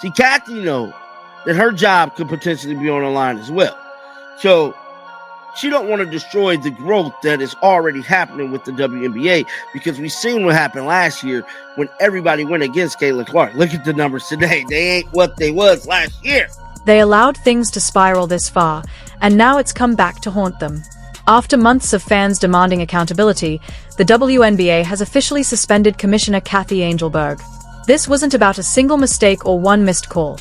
See, Cathy knows that her job could potentially be on the line as well. So she don't want to destroy the growth that is already happening with the WNBA, because we've seen what happened last year when everybody went against Caitlin Clark. Look at the numbers today. They ain't what they was last year. They allowed things to spiral this far, and now it's come back to haunt them. After months of fans demanding accountability, the WNBA has officially suspended Commissioner Cathy Engelbert. This wasn't about a single mistake or one missed call.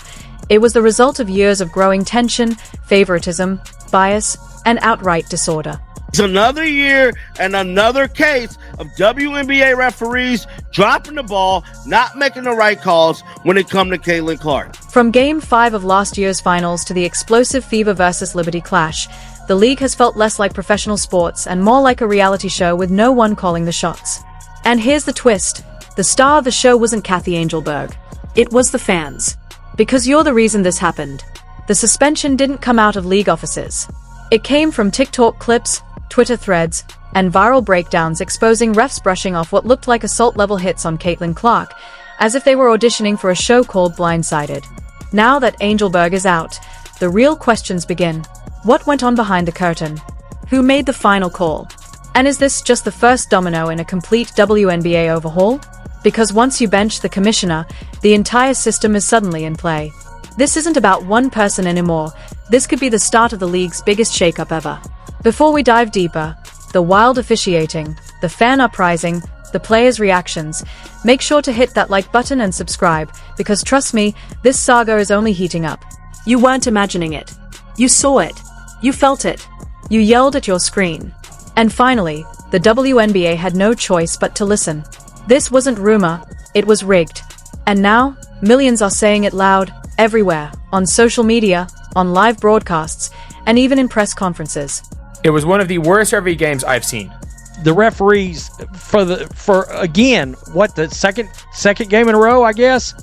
It was the result of years of growing tension, favoritism, bias, and outright disorder. It's another year and another case of WNBA referees dropping the ball, not making the right calls when it comes to Caitlin Clark. From Game 5 of last year's finals to the explosive Fever versus Liberty clash, the league has felt less like professional sports and more like a reality show with no one calling the shots. And here's the twist. The star of the show wasn't Cathy Engelbert. It was the fans. Because you're the reason this happened. The suspension didn't come out of league offices. It came from TikTok clips, Twitter threads, and viral breakdowns exposing refs brushing off what looked like assault-level hits on Caitlin Clark, as if they were auditioning for a show called Blindsided. Now that Engelbert is out, the real questions begin. What went on behind the curtain? Who made the final call? And is this just the first domino in a complete WNBA overhaul? Because once you bench the commissioner, the entire system is suddenly in play. This isn't about one person anymore. This could be the start of the league's biggest shakeup ever. Before we dive deeper, the wild officiating, the fan uprising, the players' reactions, make sure to hit that like button and subscribe, because trust me, this saga is only heating up. You weren't imagining it. You saw it. You felt it. You yelled at your screen. And finally, the WNBA had no choice but to listen. This wasn't rumor, it was rigged. And now, millions are saying it loud, everywhere, on social media, on live broadcasts, and even in press conferences. It was one of the worst rugby games I've seen. The referees for again, what, the second game in a row, I guess?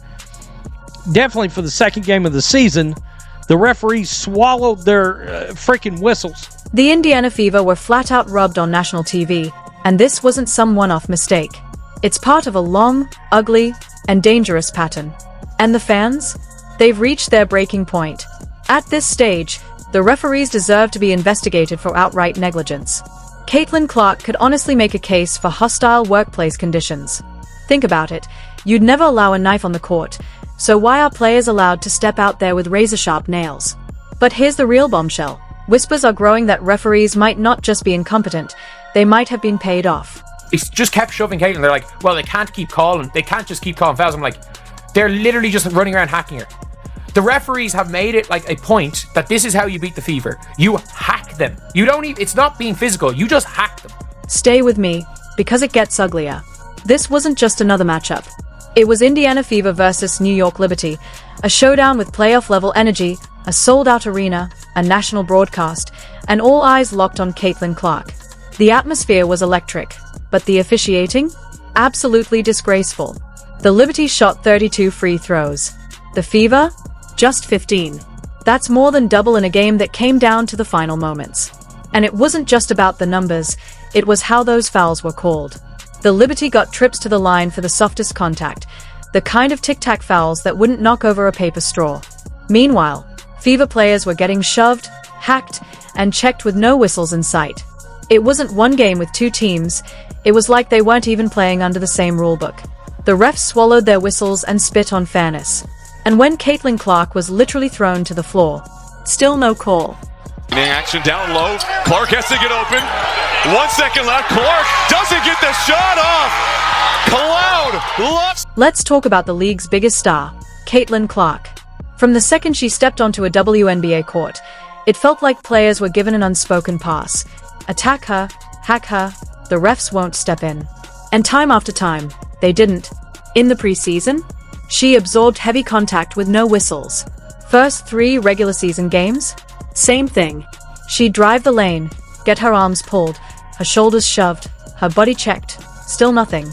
Definitely for the second game of the season, the referees swallowed their freaking whistles. The Indiana Fever were flat out rubbed on national TV, and this wasn't some one-off mistake. It's part of a long, ugly, and dangerous pattern. And the fans? They've reached their breaking point. At this stage, the referees deserve to be investigated for outright negligence. Caitlin Clark could honestly make a case for hostile workplace conditions. Think about it. You'd never allow a knife on the court, so why are players allowed to step out there with razor-sharp nails? But here's the real bombshell. Whispers are growing that referees might not just be incompetent, they might have been paid off. They just kept shoving Caitlin. They're like, well, they can't just keep calling fouls. I'm like, they're literally just running around hacking her. The referees have made it like a point that this is how you beat the Fever. You hack them. You don't even, it's not being physical, you just hack them. Stay with me, because it gets uglier. This wasn't just another matchup. It was Indiana Fever versus New York Liberty, a showdown with playoff-level energy, a sold-out arena, a national broadcast, and all eyes locked on Caitlin Clark. The atmosphere was electric, but the officiating? Absolutely disgraceful. The Liberty shot 32 free throws. The Fever? Just 15. That's more than double in a game that came down to the final moments. And it wasn't just about the numbers, it was how those fouls were called. The Liberty got trips to the line for the softest contact, the kind of tic-tac fouls that wouldn't knock over a paper straw. Meanwhile, Fever players were getting shoved, hacked, and checked with no whistles in sight. It wasn't one game with two teams, it was like they weren't even playing under the same rulebook. The refs swallowed their whistles and spit on fairness. And when Caitlin Clark was literally thrown to the floor, still no call. Action down low. Clark has to get open. 1 second left. Clark doesn't get the shot off. Cloud left. Let's talk about the league's biggest star, Caitlin Clark. From the second she stepped onto a WNBA court, it felt like players were given an unspoken pass. Attack her, hack her, the refs won't step in. And time after time, they didn't. In the preseason, she absorbed heavy contact with no whistles. First 3 regular season games? Same thing. She'd drive the lane, get her arms pulled, her shoulders shoved, her body checked, still nothing.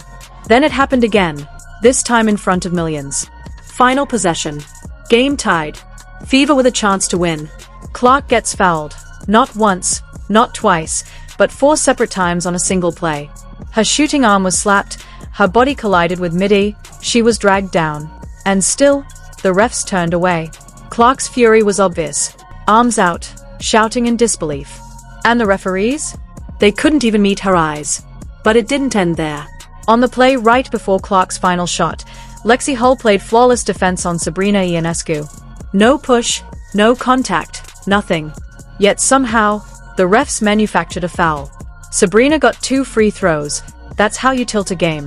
Then it happened again, this time in front of millions. Final possession. Game tied. Fever with a chance to win. Clark gets fouled. Not once, not twice, but 4 separate times on a single play. Her shooting arm was slapped, her body collided with midi, she was dragged down. And still, the refs turned away. Clark's fury was obvious. Arms out, shouting in disbelief. And the referees? They couldn't even meet her eyes. But it didn't end there. On the play right before Clark's final shot, Lexi Hull played flawless defense on Sabrina Ionescu. No push, no contact, nothing. Yet somehow, the refs manufactured a foul. Sabrina got 2 free throws. That's how you tilt a game.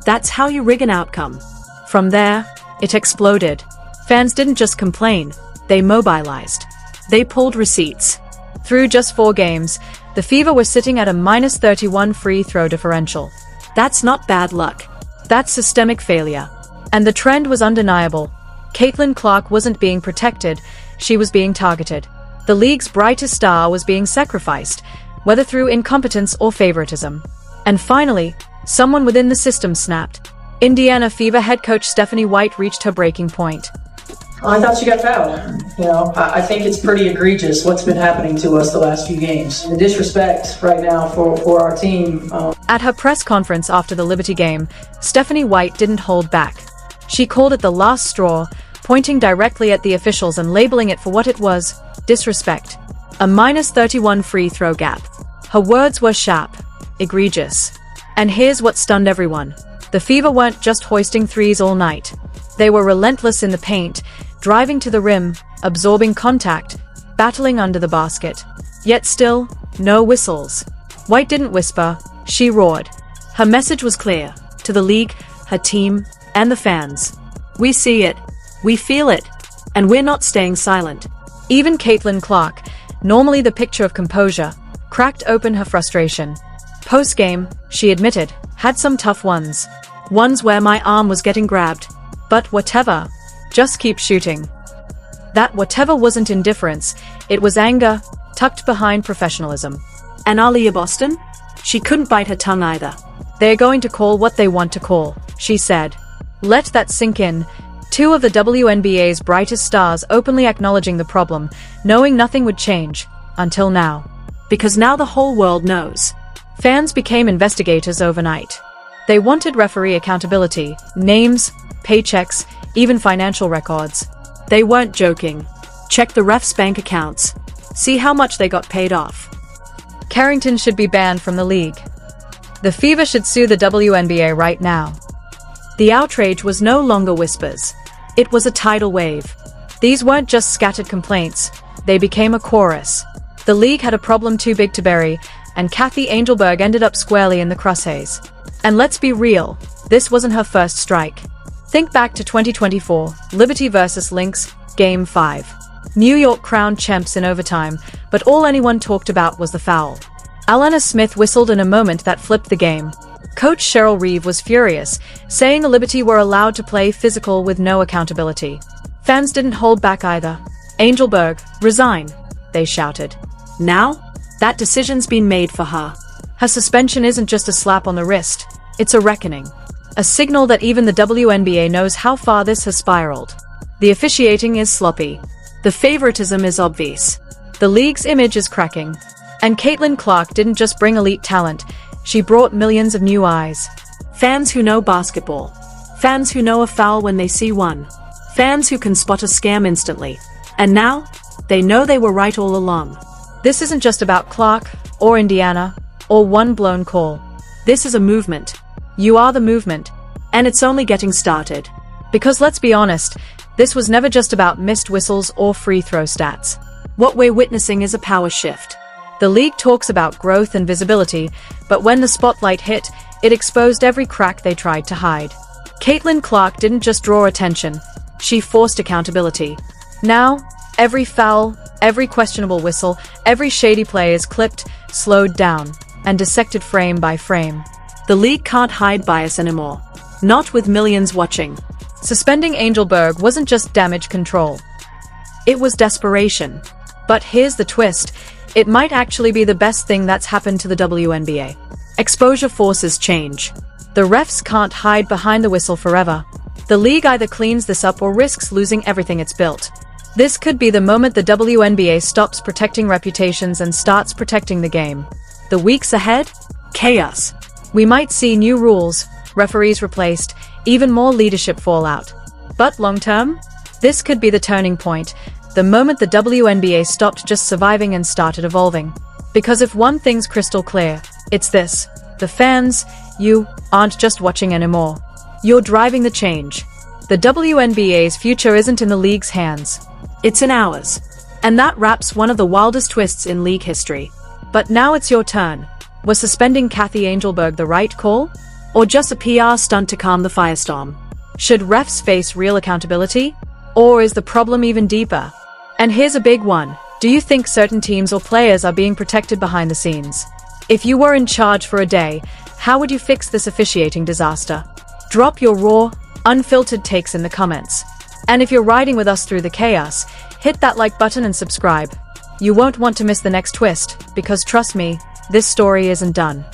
That's how you rig an outcome. From there, it exploded. Fans didn't just complain, they mobilized. They pulled receipts. Through just 4 games, the Fever were sitting at a -31 free throw differential. That's not bad luck. That's systemic failure. And the trend was undeniable. Caitlin Clark wasn't being protected, she was being targeted. The league's brightest star was being sacrificed, whether through incompetence or favoritism. And finally, someone within the system snapped. Indiana Fever head coach Stephanie White reached her breaking point. I thought she got fouled. I think it's pretty egregious what's been happening to us the last few games. The disrespect right now for our team. At her press conference after the Liberty game, Stephanie White didn't hold back. She called it the last straw, pointing directly at the officials and labeling it for what it was, disrespect. A -31 free throw gap. Her words were sharp, egregious. And here's what stunned everyone. The Fever weren't just hoisting threes all night. They were relentless in the paint, driving to the rim, absorbing contact, battling under the basket. Yet still, no whistles. White didn't whisper, she roared. Her message was clear, to the league, her team, and the fans. We see it, we feel it, and we're not staying silent. Even Caitlin Clark, normally the picture of composure, cracked open her frustration. Post-game, she admitted, had some tough ones. Ones where my arm was getting grabbed. But whatever, just keep shooting. That whatever wasn't indifference, it was anger, tucked behind professionalism. And Aaliyah Boston? She couldn't bite her tongue either. They're going to call what they want to call, she said. Let that sink in. 2 of the WNBA's brightest stars openly acknowledging the problem, knowing nothing would change, until now. Because now the whole world knows. Fans became investigators overnight. They wanted referee accountability, names, paychecks, even financial records. They weren't joking. Check the refs' bank accounts. See how much they got paid off. Carrington should be banned from the league. The Fever should sue the WNBA right now. The outrage was no longer whispers. It was a tidal wave. These weren't just scattered complaints. They became a chorus. The league had a problem too big to bury, and Cathy Engelbert ended up squarely in the crosshairs. And let's be real, this wasn't her first strike. Think back to 2024, Liberty vs. Lynx, Game 5. New York crowned champs in overtime, but all anyone talked about was the foul. Alana Smith whistled in a moment that flipped the game. Coach Cheryl Reeve was furious, saying the Liberty were allowed to play physical with no accountability. Fans didn't hold back either. Engelbert, resign, they shouted. Now, that decision's been made for her. Her suspension isn't just a slap on the wrist, it's a reckoning. A signal that even the WNBA knows how far this has spiraled. The officiating is sloppy. The favoritism is obvious. The league's image is cracking. And Caitlin Clark didn't just bring elite talent, she brought millions of new eyes. Fans who know basketball. Fans who know a foul when they see one. Fans who can spot a scam instantly. And now, they know they were right all along. This isn't just about Clark, or Indiana, or one blown call. This is a movement. You are the movement. And it's only getting started. Because let's be honest, this was never just about missed whistles or free throw stats. What we're witnessing is a power shift. The league talks about growth and visibility, but when the spotlight hit, it exposed every crack they tried to hide. Caitlin Clark didn't just draw attention, she forced accountability. Now, every foul, every questionable whistle, every shady play is clipped, slowed down, and dissected frame by frame. The league can't hide bias anymore. Not with millions watching. Suspending Engelbert wasn't just damage control. It was desperation. But here's the twist. It might actually be the best thing that's happened to the WNBA. Exposure forces change. The refs can't hide behind the whistle forever. The league either cleans this up or risks losing everything it's built. This could be the moment the WNBA stops protecting reputations and starts protecting the game. The weeks ahead? Chaos. We might see new rules, referees replaced, even more leadership fallout. But long term? This could be the turning point, the moment the WNBA stopped just surviving and started evolving. Because if one thing's crystal clear, it's this: the fans, you, aren't just watching anymore. You're driving the change. The WNBA's future isn't in the league's hands. It's in ours. And that wraps one of the wildest twists in league history. But now it's your turn. Was suspending Cathy Engelbert the right call? Or just a PR stunt to calm the firestorm? Should refs face real accountability? Or is the problem even deeper? And here's a big one. Do you think certain teams or players are being protected behind the scenes? If you were in charge for a day, how would you fix this officiating disaster? Drop your raw, unfiltered takes in the comments. And if you're riding with us through the chaos, hit that like button and subscribe. You won't want to miss the next twist, because trust me, this story isn't done.